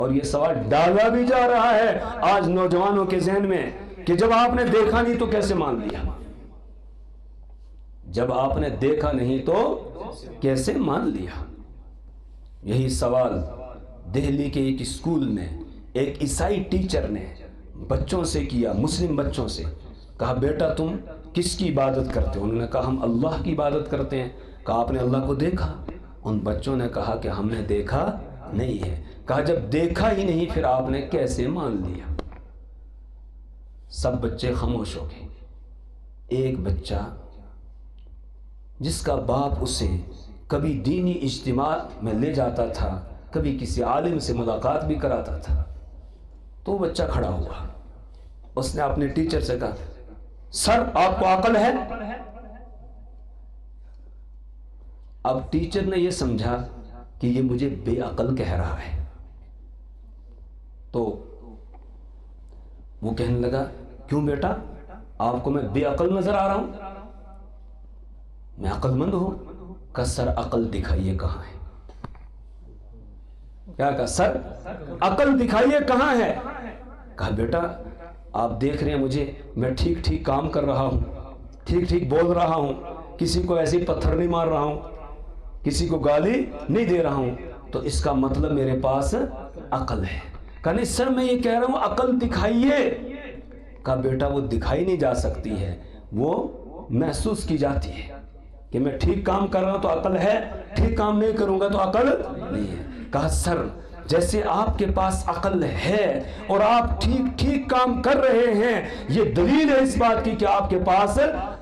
اور یہ سوال ڈالا بھی جا رہا ہے آج نوجوانوں کے ذہن میں کہ جب آپ نے دیکھا نہیں تو کیسے مان لیا؟ جب آپ نے دیکھا نہیں تو کیسے مان لیا؟ یہی سوال دہلی کے ایک اسکول میں ایک عیسائی ٹیچر نے بچوں سے کیا، مسلم بچوں سے کہا بیٹا تم کس کی عبادت کرتے ہو؟ انہوں نے کہا ہم اللہ کی عبادت کرتے ہیں۔ کہا آپ نے اللہ کو دیکھا؟ ان بچوں نے کہا کہ ہم نے دیکھا نہیں ہے۔ کہا جب دیکھا ہی نہیں پھر آپ نے کیسے مان لیا؟ سب بچے خاموش ہو گئے۔ ایک بچہ جس کا باپ اسے کبھی دینی اجتماع میں لے جاتا تھا، کبھی کسی عالم سے ملاقات بھی کراتا تھا، تو وہ بچہ کھڑا ہوا، اس نے اپنے ٹیچر سے کہا سر آپ کو عقل ہے؟ اب ٹیچر نے یہ سمجھا کہ یہ مجھے بے عقل کہہ رہا ہے، تو وہ کہنے لگا کیوں بیٹا آپ کو میں بے عقل نظر آ رہا ہوں؟ میں عقل مند ہوں۔ کہ سر عقل دکھائیے کہاں ہے؟ کیا کہا سر عقل دکھائیے کہاں ہے؟ کہا بیٹا آپ دیکھ رہے ہیں مجھے، میں ٹھیک ٹھیک کام کر رہا ہوں، ٹھیک ٹھیک بول رہا ہوں، کسی کو ایسے پتھر نہیں مار رہا ہوں، کسی کو گالی نہیں دے رہا ہوں، تو اس کا مطلب میرے پاس عقل ہے۔ کہا نہیں سر میں یہ کہہ رہا ہوں عقل دکھائیے۔ کہا بیٹا وہ دکھائی نہیں جا سکتی ہے، وہ محسوس کی جاتی ہے کہ میں ٹھیک کام کر رہا ہوں تو عقل ہے، ٹھیک کام نہیں کروں گا تو عقل نہیں ہے۔ کہا سر جیسے آپ کے پاس عقل ہے اور آپ ٹھیک ٹھیک کام کر رہے ہیں، یہ دلیل ہے اس بات کی کہ آپ کے پاس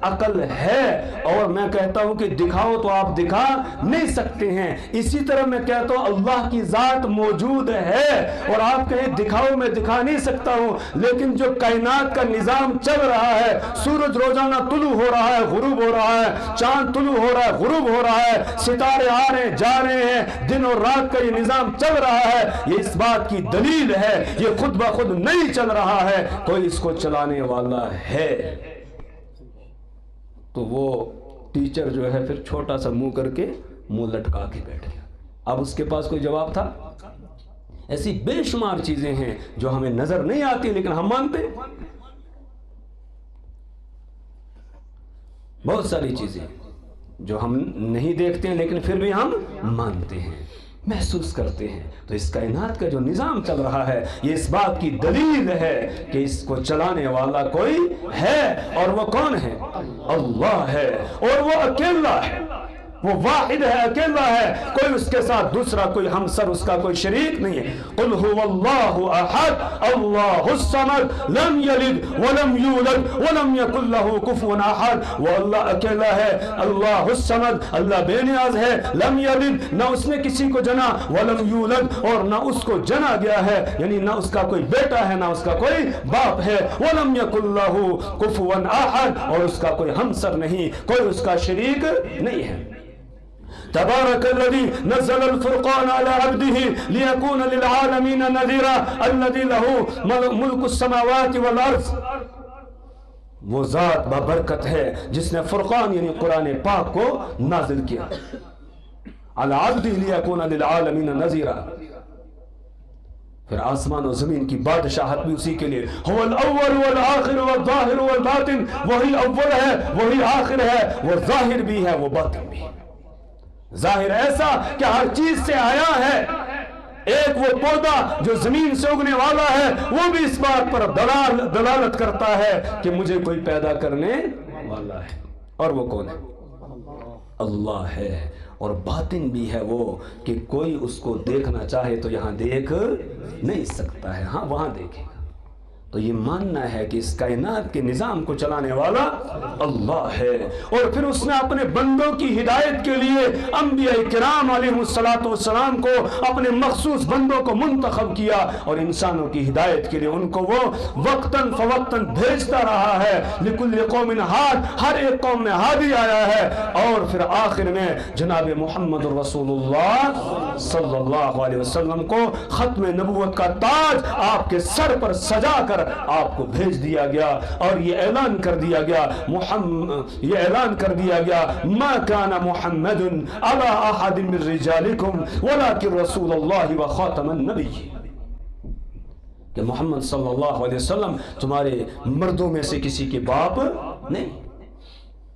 عقل ہے، اور میں کہتا ہوں کہ دکھاؤ تو آپ دکھا نہیں سکتے ہیں۔ اسی طرح میں کہتا ہوں اللہ کی ذات موجود ہے اور آپ کہیں دکھاؤ میں دکھا نہیں سکتا ہوں، لیکن جو کائنات کا نظام چل رہا ہے، سورج روزانہ طلوع ہو رہا ہے غروب ہو رہا ہے، چاند طلوع ہو رہا ہے غروب ہو رہا ہے، ستارے آ رہے ہیں جا رہے ہیں، دن اور رات کا یہ نظام چل رہا ہے، یہ اس بات کی دلیل ہے، یہ خود بخود نہیں چل رہا ہے، کوئی اس کو چلانے والا ہے۔ تو وہ ٹیچر جو ہے پھر چھوٹا سا منہ کر کے منہ لٹکا کے بیٹھ گیا۔ اب اس کے پاس کوئی جواب تھا؟ ایسی بے شمار چیزیں ہیں جو ہمیں نظر نہیں آتی لیکن ہم مانتے، بہت ساری چیزیں جو ہم نہیں دیکھتے ہیں لیکن پھر بھی ہم مانتے ہیں، محسوس کرتے ہیں۔ تو اس کائنات کا جو نظام چل رہا ہے یہ اس بات کی دلیل ہے کہ اس کو چلانے والا کوئی ہے، اور وہ کون ہے؟ اللہ ہے، اور وہ اکیلا ہے، وہ واحد ہے، اکیلا ہے، کوئی اس کے ساتھ دوسرا کوئی ہمسر اس کا کوئی شریک نہیں ہے۔ قل هو اللہ احد اللہ الصمد لم یلد ولم یولد ولم یکن له کفوا احد۔ وہ اللہ اکیلا ہے، اللہ الصمد، اللہ بے نیاز ہے، لم یلد نہ اس نے کسی کو جنا، ولم یولد اور نہ اس کو جنا گیا ہے، یعنی نہ اس کا کوئی بیٹا ہے نہ اس کا کوئی باپ ہے، ولم یکن له کفوا احد اور اس کا کوئی ہمسر نہیں، کوئی اس کا شریک نہیں ہے۔ تبارک الذی نزل الفرقان علی عبدہ لیکون للعالمین نذیرا الذی لہ ملک السماوات والارض۔ وہ ذات بابرکت ہے جس نے فرقان یعنی قرآن پاک کو نازل کیا، علی عبدہ لیکون للعالمین نذیرا، پھر آسمان و زمین کی بادشاہت بھی اسی کے لیے، هو الاول والآخر والظاہر والباطن، وہی اول ہے وہی آخر ہے، وہ ظاہر بھی ہے وہ باطن بھی ہے۔ ظاہر ایسا کہ ہر چیز سے آیا ہے، ایک وہ پودا جو زمین سے اگنے والا ہے وہ بھی اس بات پر دلالت کرتا ہے کہ مجھے کوئی پیدا کرنے والا ہے، اور وہ کون ہے؟ اللہ ہے، اور باطن بھی ہے وہ کہ کوئی اس کو دیکھنا چاہے تو یہاں دیکھ نہیں سکتا ہے، ہاں وہاں دیکھے گا۔ تو یہ ماننا ہے کہ اس کائنات کے نظام کو چلانے والا اللہ ہے، اور پھر اس نے اپنے بندوں کی ہدایت کے لیے انبیاء کرام علیہ السلام کو اپنے مخصوص بندوں کو منتخب کیا، اور انسانوں کی ہدایت کے لیے ان کو وہ وقتاً فوقتاً بھیجتا رہا ہے۔ لکل قوم ہاد، ہر ایک قوم میں ہادی آیا ہے، اور پھر آخر میں جناب محمد رسول اللہ صلی اللہ علیہ وسلم کو ختم نبوت کا تاج آپ کے سر پر سجا کر آپ کو بھیج دیا گیا، اور یہ اعلان کر دیا گیا ما کان محمد علی احد من رجالکم ولکن رسول اللہ و خاتم النبی۔ کہ محمد صلی اللہ علیہ وسلم تمہارے مردوں میں سے کسی کے باپ نہیں،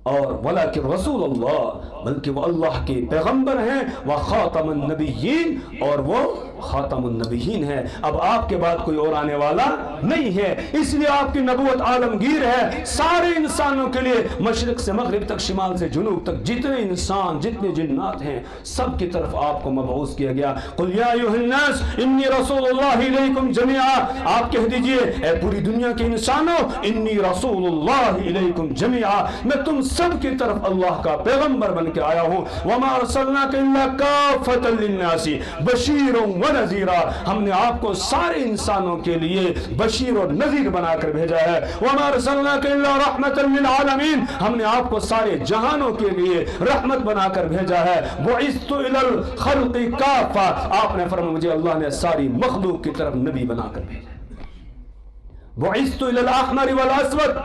اور ولیکن رسول اللہ، بلکہ وہ اللہ کے پیغمبر ہیں، وہ خاتم النبیین، اور وہ خاتم النبیین ہے۔ اب آپ کے بعد کوئی اور آنے والا نہیں ہے، اس لیے آپ کی نبوت عالمگیر ہے سارے انسانوں کے لیے، مشرق سے مغرب تک، شمال سے جنوب تک، جتنے انسان جتنے جنات ہیں سب کی طرف آپ کو مبعوث کیا گیا۔ قل یا ایھا الناس انی رسول اللہ الیکم جمیعا، آپ کہہ دیجئے اے پوری دنیا کے انسانوں، انی رسول اللہ الیکم جمیعا، میں تم سب کی طرف اللہ کا پیغمبر بن کے آیا ہوں۔ وما ارسلناک الا کافۃ للناس بشیرا ونذیرا، ہم نے آپ کو سارے انسانوں کے لیے بشیر اور نذیر بنا کر بھیجا ہے۔ وما ارسلناک الا رحمۃ للعالمین، ہم نے آپ کو سارے جہانوں کے لیے رحمت بنا کر بھیجا ہے۔ بعثت الی الخلق کافۃ، آپ نے فرمایا مجھے اللہ نے ساری مخلوق کی طرف نبی بنا کر بھیجا۔ بعثت الی الاحمر والاسود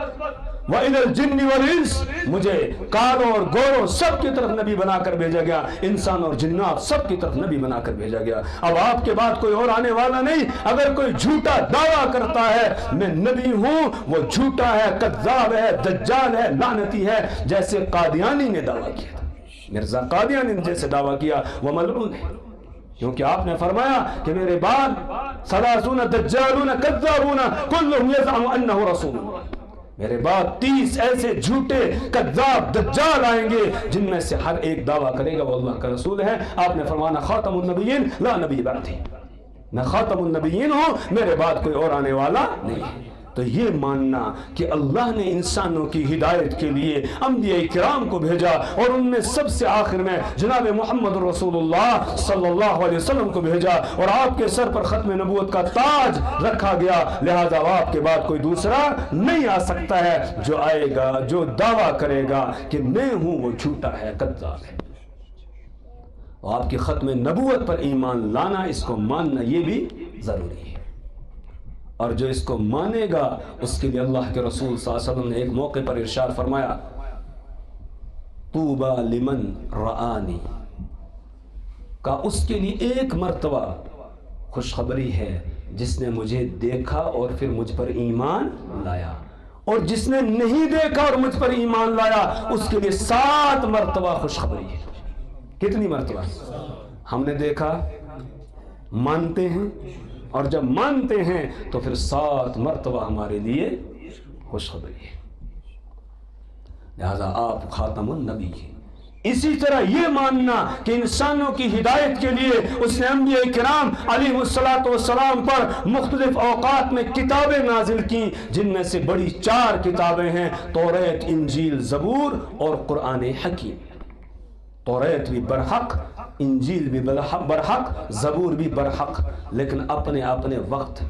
وَإِلَى الْجِنِّ وَالْإِنسِ، مجھے کالوں اور گوروں سب کی طرف نبی بنا کر بھیجا گیا، انسان اور جنات سب کی طرف نبی بنا کر بھیجا گیا۔ اب آپ کے بعد کوئی اور آنے والا نہیں۔ اگر کوئی جھوٹا دعویٰ کرتا ہے میں نبی ہوں، وہ جھوٹا ہے، کذاب ہے، دجال ہے، لعنتی ہے، جیسے قادیانی نے دعویٰ کیا تھا، مرزا قادیانی نے جیسے دعویٰ کیا وہ ملعون ہے، کیونکہ آپ نے فرمایا کہ میرے بعد ثلاثون دجالون کذابون کلهم یزعم انہ رسول اللہ، میرے بعد 30 ایسے جھوٹے کذاب دجال آئیں گے جن میں سے ہر ایک دعویٰ کرے گا وہ اللہ کا رسول ہے۔ آپ نے فرمایا خاتم النبیین لا نبی بعدی، میں خاتم النبیین ہوں، میرے بعد کوئی اور آنے والا نہیں ہے۔ تو یہ ماننا کہ اللہ نے انسانوں کی ہدایت کے لیے انبیاء کرام کو بھیجا اور ان میں سب سے آخر میں جناب محمد رسول اللہ صلی اللہ علیہ وسلم کو بھیجا اور آپ کے سر پر ختم نبوت کا تاج رکھا گیا، لہذا آپ کے بعد کوئی دوسرا نہیں آ سکتا ہے۔ جو آئے گا، جو دعویٰ کرے گا کہ میں ہوں، وہ جھوٹا ہے، کذاب ہے۔ آپ کی ختم نبوت پر ایمان لانا، اس کو ماننا یہ بھی ضروری ہے، اور جو اس کو مانے گا اس کے لیے اللہ کے رسول صلی اللہ علیہ وسلم نے ایک موقع پر ارشاد فرمایا طوبی لمن رآنی، کا اس کے لیے ایک مرتبہ خوشخبری ہے جس نے مجھے دیکھا اور پھر مجھ پر ایمان لایا، اور جس نے نہیں دیکھا اور مجھ پر ایمان لایا اس کے لیے 7 مرتبہ خوشخبری ہے۔ کتنی مرتبہ؟ ہم نے دیکھا، مانتے ہیں، اور جب مانتے ہیں تو پھر 7 مرتبہ ہمارے لیے خوشخبری ہے، لہذا آپ خاتم النبی ہیں۔ اسی طرح یہ ماننا کہ انسانوں کی ہدایت کے لیے اس نے انبیاء کرام علیہ السلام پر مختلف اوقات میں کتابیں نازل کی، جن میں سے بڑی 4 کتابیں ہیں، توریت، انجیل، زبور اور قرآن حکیم۔ توریت بھی برحق، انجیل بھی برحق، زبور بھی برحق، لیکن اپنے اپنے وقت،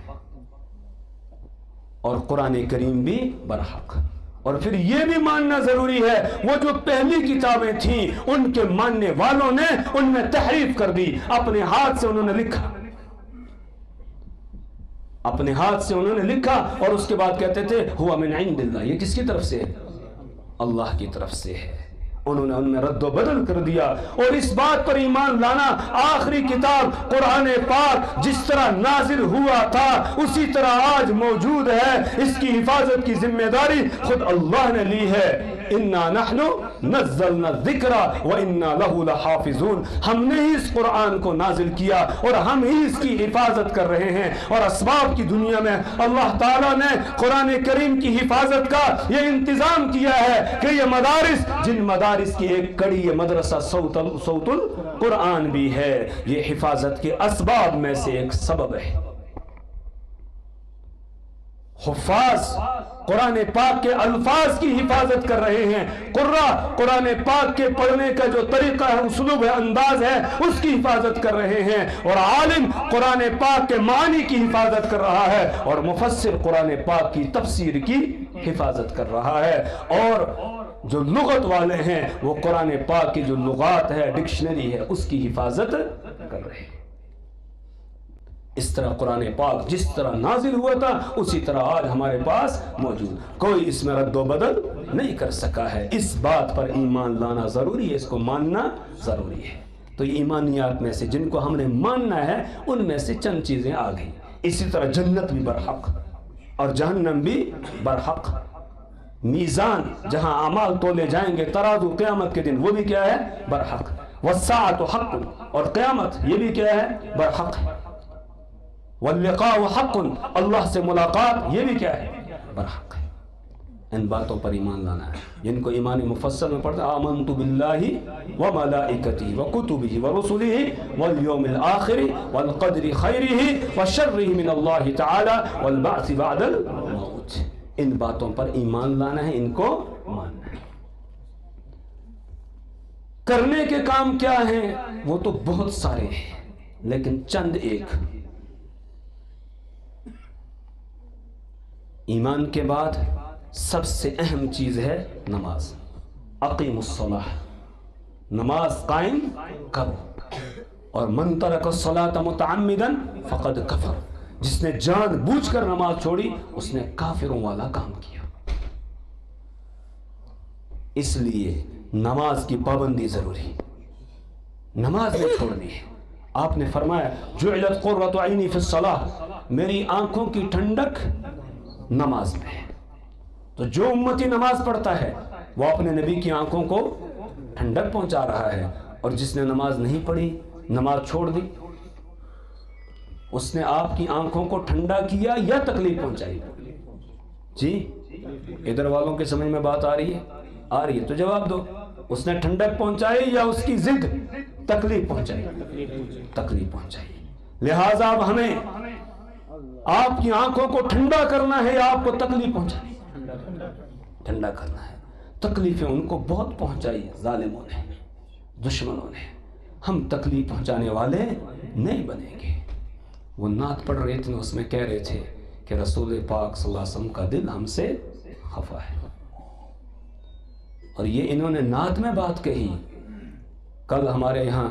اور قرآن کریم بھی برحق۔ اور پھر یہ بھی ماننا ضروری ہے وہ جو پہلی کتابیں تھیں ان کے ماننے والوں نے ان میں تحریف کر دی، اپنے ہاتھ سے انہوں نے لکھا، اپنے ہاتھ سے انہوں نے لکھا اور اس کے بعد کہتے تھے ہوا من عند اللہ، یہ کس کی طرف سے ہے؟ اللہ کی طرف سے ہے۔ انہوں نے ان میں رد و بدل کر دیا، اور اس بات پر ایمان لانا آخری کتاب قرآن پاک جس طرح نازل ہوا تھا اسی طرح آج موجود ہے، اس کی حفاظت کی ذمہ داری خود اللہ نے لی ہے۔ انا نحن نزلنا الذکر وانا له لحافظون، ہم نے ہی اس قرآن کو نازل کیا اور ہم ہی اس کی حفاظت کر رہے ہیں۔ اور اسباب کی دنیا میں اللہ تعالیٰ نے قرآن کریم کی حفاظت کا یہ انتظام کیا ہے کہ یہ مدارس، جن مدارس کی ایک کڑی یہ مدرسہ صوت القرآن بھی ہے، یہ حفاظت کے اسباب میں سے ایک سبب ہے۔ حفاظ قرآن پاک کے الفاظ کی حفاظت کر رہے ہیں، قرآ قرآن پاک کے پڑھنے کا جو طریقہ ہے، اسلوب ہے، انداز ہے، اس کی حفاظت کر رہے ہیں، اور عالم قرآن پاک کے معنی کی حفاظت کر رہا ہے، اور مفسر قرآن پاک کی تفسیر کی حفاظت کر رہا ہے، اور جو لغت والے ہیں وہ قرآن پاک کی جو لغات ہے، ڈکشنری ہے، اس کی حفاظت کر رہے ہیں۔ اس طرح قرآن پاک جس طرح نازل ہوا تھا اسی طرح آج ہمارے پاس موجود، کوئی اس میں رد و بدل نہیں کر سکا ہے۔ اس بات پر ایمان لانا ضروری ہے، اس کو ماننا ضروری ہے۔ تو یہ ایمانیات میں سے جن کو ہم نے ماننا ہے ان میں سے چند چیزیں آ گئی۔ اسی طرح جنت بھی برحق اور جہنم بھی برحق. میزان جہاں اعمال تولے جائیں گے ترازو قیامت کے دن وہ بھی کیا ہے؟ برحق. والساعۃ حق، اور قیامت یہ بھی کیا ہے؟ برحق ہے. واللقاء حق، اللہ سے ملاقات یہ بھی کیا ہے؟ برحق ہے. ان باتوں پر ایمان لانا ہے جن کو ایمان مفصل میں پڑھتے ہیں. آمنت باللہ وملائکتہ وکتبہ ورسلہ والیوم الآخر والقدر خیرہ وشرہ من اللہ تعالی والبعث بعد الموت. ان باتوں پر ایمان لانا ہے، ان کو ماننا ہے. کرنے کے کام کیا ہیں؟ وہ تو بہت سارے ہیں، لیکن چند ایک. ایمان کے بعد سب سے اہم چیز ہے نماز. اقیم الصلاۃ، نماز قائم کرو. اور من ترک الصلاۃ متعمدا فقد کفر، جس نے جان بوجھ کر نماز چھوڑی اس نے کافروں والا کام کیا. اس لیے نماز کی پابندی ضروری، نماز نہیں چھوڑنی ہے. آپ نے فرمایا جعلت قرۃ عینی فی الصلاۃ، میری آنکھوں کی ٹھنڈک نماز میں ہے. تو جو امتی نماز پڑھتا ہے وہ اپنے نبی کی آنکھوں کو ٹھنڈک پہنچا رہا ہے، اور جس نے نماز نہیں پڑھی، نماز چھوڑ دی، اس نے آپ کی آنکھوں کو ٹھنڈا کیا یا تکلیف پہنچائی؟ جی ادھر والوں کے سمجھ میں بات آ رہی ہے؟ آ رہی ہے تو جواب دو. اس نے ٹھنڈک پہنچائی یا اس کی ضد تکلیف پہنچائی؟ تکلیف پہنچائی. لہذا اب ہمیں آپ کی آنکھوں کو ٹھنڈا کرنا ہے یا آپ کو تکلیف پہنچانی؟ ٹھنڈا کرنا ہے. تکلیفیں ان کو بہت پہنچائی ظالموں نے، دشمنوں نے. ہم تکلیف پہنچانے والے نہیں بنیں گے. وہ نعت پڑھ رہے تھے، اس میں کہہ رہے تھے کہ رسول پاک صلی اللہ علیہ وسلم کا دل ہم سے خفا ہے. اور یہ انہوں نے نعت میں بات کہی. کل ہمارے یہاں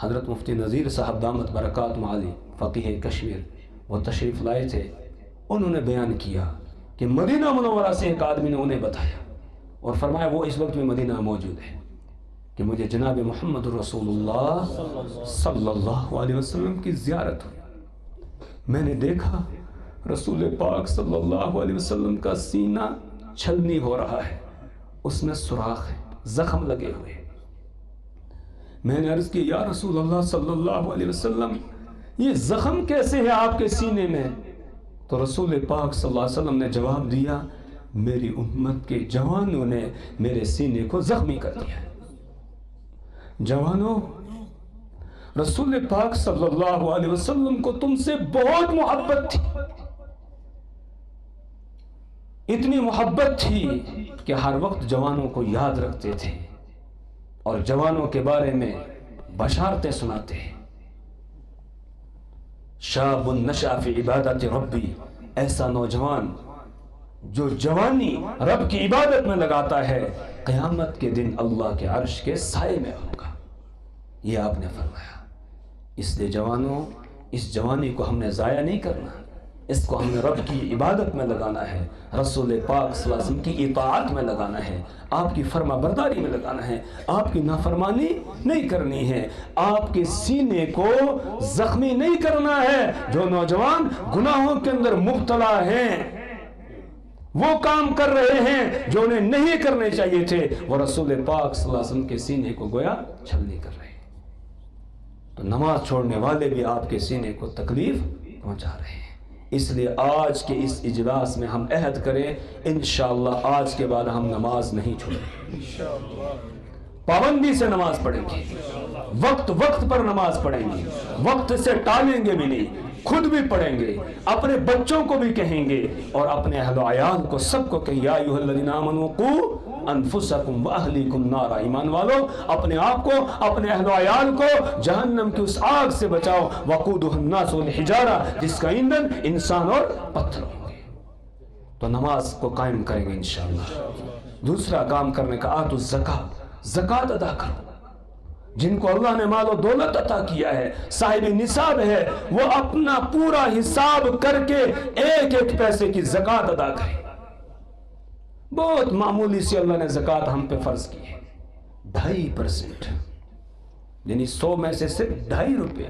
حضرت مفتی نذیر صاحب دامت برکات عالی فقیہ کشمیر وہ تشریف لائے تھے. انہوں نے بیان کیا کہ مدینہ منورہ سے ایک آدمی نے انہیں بتایا اور فرمایا وہ اس وقت میں مدینہ موجود ہے کہ مجھے جناب محمد رسول اللہ صلی اللہ علیہ وسلم کی زیارت ہوئی. میں نے دیکھا رسول پاک صلی اللہ علیہ وسلم کا سینہ چھلنی ہو رہا ہے، اس میں سوراخ ہے، زخم لگے ہوئے. میں نے عرض کی یا رسول اللہ صلی اللہ علیہ وسلم یہ زخم کیسے ہے آپ کے سینے میں؟ تو رسول پاک صلی اللہ علیہ وسلم نے جواب دیا میری امت کے جوانوں نے میرے سینے کو زخمی کر دیا. جوانوں، رسول پاک صلی اللہ علیہ وسلم کو تم سے بہت محبت تھی. اتنی محبت تھی کہ ہر وقت جوانوں کو یاد رکھتے تھے اور جوانوں کے بارے میں بشارتیں سناتے ہیں. شاب نشأ فی عبادت ربی، ایسا نوجوان جو جوانی رب کی عبادت میں لگاتا ہے قیامت کے دن اللہ کے عرش کے سائے میں ہوگا. یہ آپ نے فرمایا. اس لیے جوانوں، اس جوانی کو ہم نے ضائع نہیں کرنا، اس کو ہم نے رب کی عبادت میں لگانا ہے، رسول پاک صلی اللہ علیہ وسلم کی اطاعت میں لگانا ہے، آپ کی فرما برداری میں لگانا ہے، آپ کی نافرمانی نہیں کرنی ہے، آپ کے سینے کو زخمی نہیں کرنا ہے. جو نوجوان گناہوں کے اندر مبتلا ہیں، وہ کام کر رہے ہیں جو انہیں نہیں کرنے چاہیے تھے، وہ رسول پاک صلی اللہ علیہ وسلم کے سینے کو گویا چھلنی کر رہے ہیں. تو نماز چھوڑنے والے بھی آپ کے سینے کو تکلیف پہنچا رہے ہیں. اس لیے آج کے اس اجلاس میں ہم عہد کریں انشاءاللہ آج کے بعد ہم نماز نہیں چھوڑیں گے. پابندی سے نماز پڑھیں گے، وقت پر نماز پڑھیں گے، وقت سے ٹالیں گے بھی نہیں، خود بھی پڑھیں گے، اپنے بچوں کو بھی کہیں گے اور اپنے اہل و عیال کو سب کو کہیں یا ایھا الذین آمنوا قوا انفسکم واہلیکم نارا. ایمان والو اپنے آپ کو، اپنے اہل و عیال کو جہنم کی اس آگ سے بچاؤ. وقودها الناس والحجارہ، جس کا ایندھن انسان اور پتھر ہوں گے. تو نماز کو قائم کریں گے انشاءاللہ. دوسرا کام کرنے کا آتوا الزکاۃ، زکوٰۃ ادا کرو. جن کو اللہ نے مال و دولت عطا کیا ہے، صاحب نصاب ہے، وہ اپنا پورا حساب کر کے ایک ایک پیسے کی زکوٰۃ ادا کرے. بہت معمولی سی اللہ نے زکوٰۃ ہم پہ فرض کی ہے، 2.5%، یعنی 100 میں سے صرف 2.5 روپے.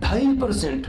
2.5%